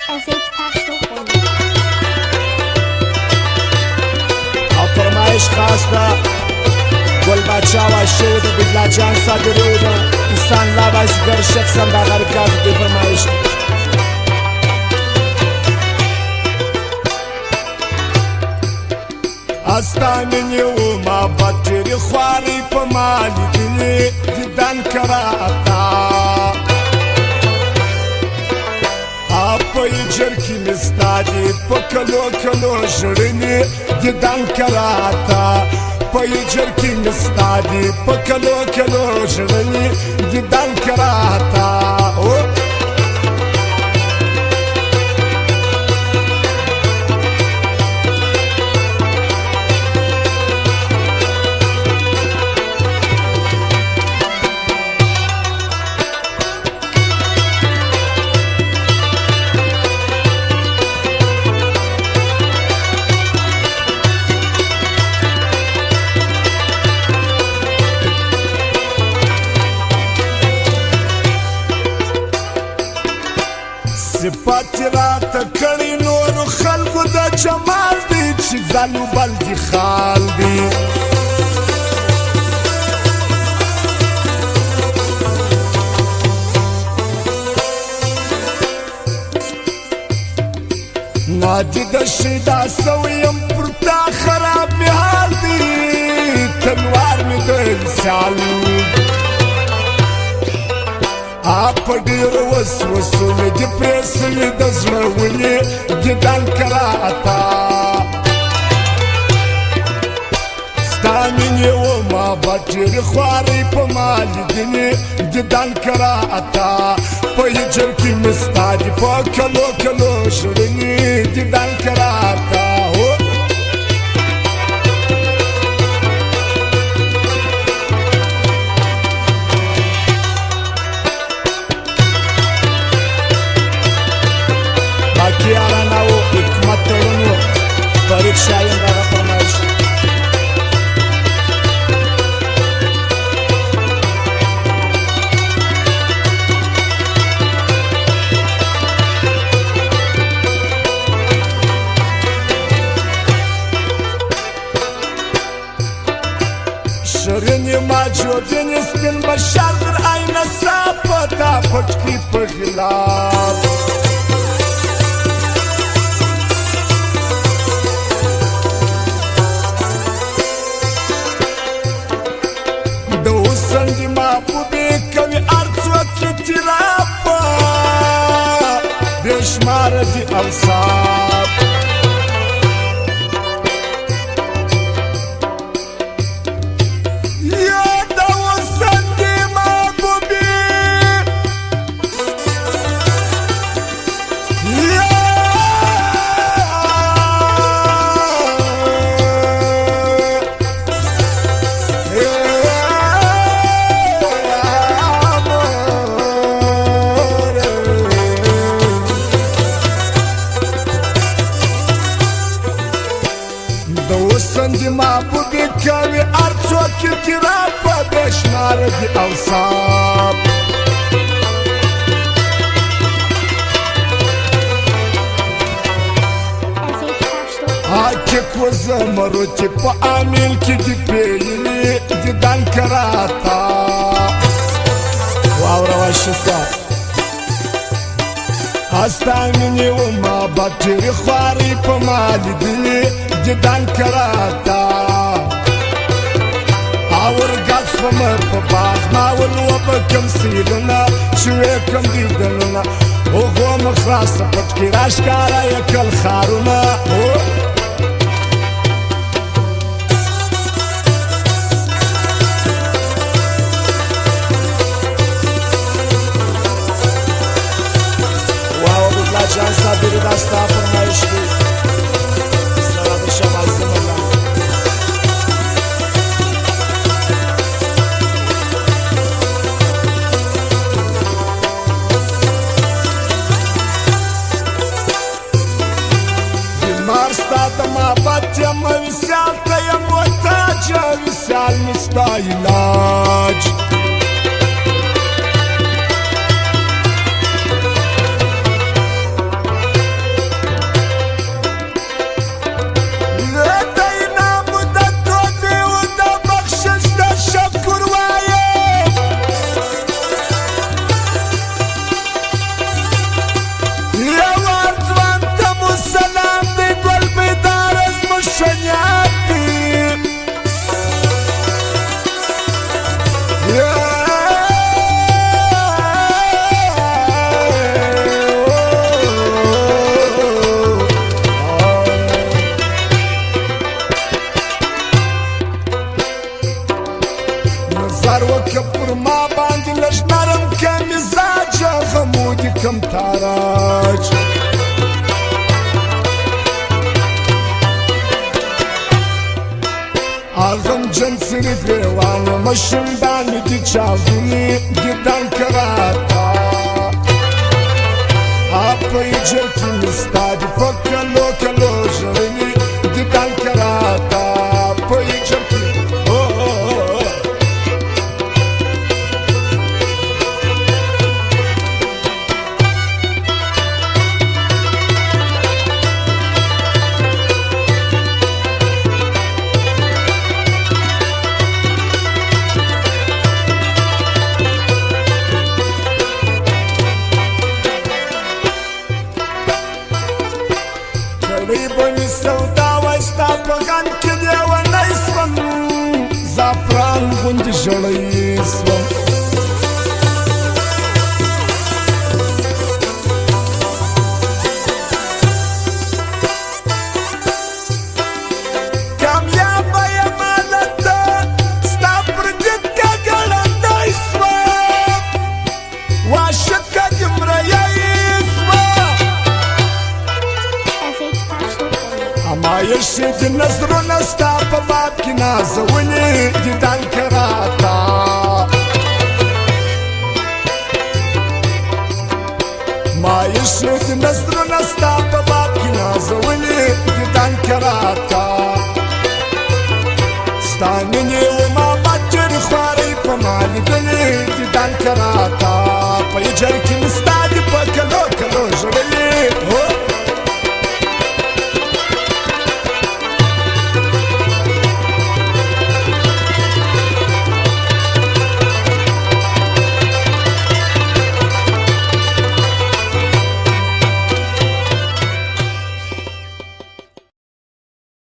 SH پخش خونی فرمایش خواسته گل بچه و شود بدلا جان صادری و ده انسان لاباس گر شخصم دا غرکات دی فرمایش استانی و ما بطری خواری پا مالی دلی دیدن کراتا پای جرکی مستادی پا کلو کلو جرنی دیدن کراتا پای جرکی مستادی پا کلو کلو جرنی دیدن کراتا صفات راته کړي نور خلقو د جمال دی چې ځالو بل دي خال دی نادي د شیدا سویم پر تا خراب می حال دی تلوار می د انسان آپ ډیر وسوسو مې د پرسلې د زړه ونې دیدن کراتا ستا مینې وما به ډېرې خوارۍ په ما لیدلې دیدن کراتا په هجر کې مې ستا دي په کلو کلو ژړنې دیدن کراتا یارانه و حکمت تړون و فرید شاهین دغه فرمایش شرینې ما جوړینې سپین بشر در آینه صاف تا پټ کړي په غلاف سندی محبوبی کوي ارڅوک اعتراف بشمار دي اوصاف سندی محبوبی کوي ارڅوک اعتراف بشمار دي اوصاف حقیق و زمرد په عامل کې دي پیلي دیدن کراتا واوره وشستا هستا مینې وما به ډېرې خوارۍ په ما لیدلې دیدن کراتا اورګاډ شوم په باغ ما ولوبه کوم سیلونه چې کوم دیدلونه اوغو مه خلاصه پټ کړي راښکاره یې کړل ښارونه واو بدلا جان صابري دا ستا فرمایش دی محبت یم وسال ته یم محتاج وسال مې ستا علاج جنسر گریوان مشندان دی چاوینی دیدن کراتا په یجر کې مستا دی په کلو کلو ژړني دیدن کراتا په یجر کې بني سودا وستا پغان کې دی ونای سوم زعفران غوندې ژړی سوم کامیابه یم هلته ستا پر دید کې ګړندی سوم واشکه جمریی مایشی دی نظرونه ستا په باب کې نازولي دیدن کراتا مایشی دی نظرونه ستا په باب کې نازولي دیدن کراتا ستا مینې وما بچر خوارۍ په ما لیدلي دیدن کراتا په یجر کې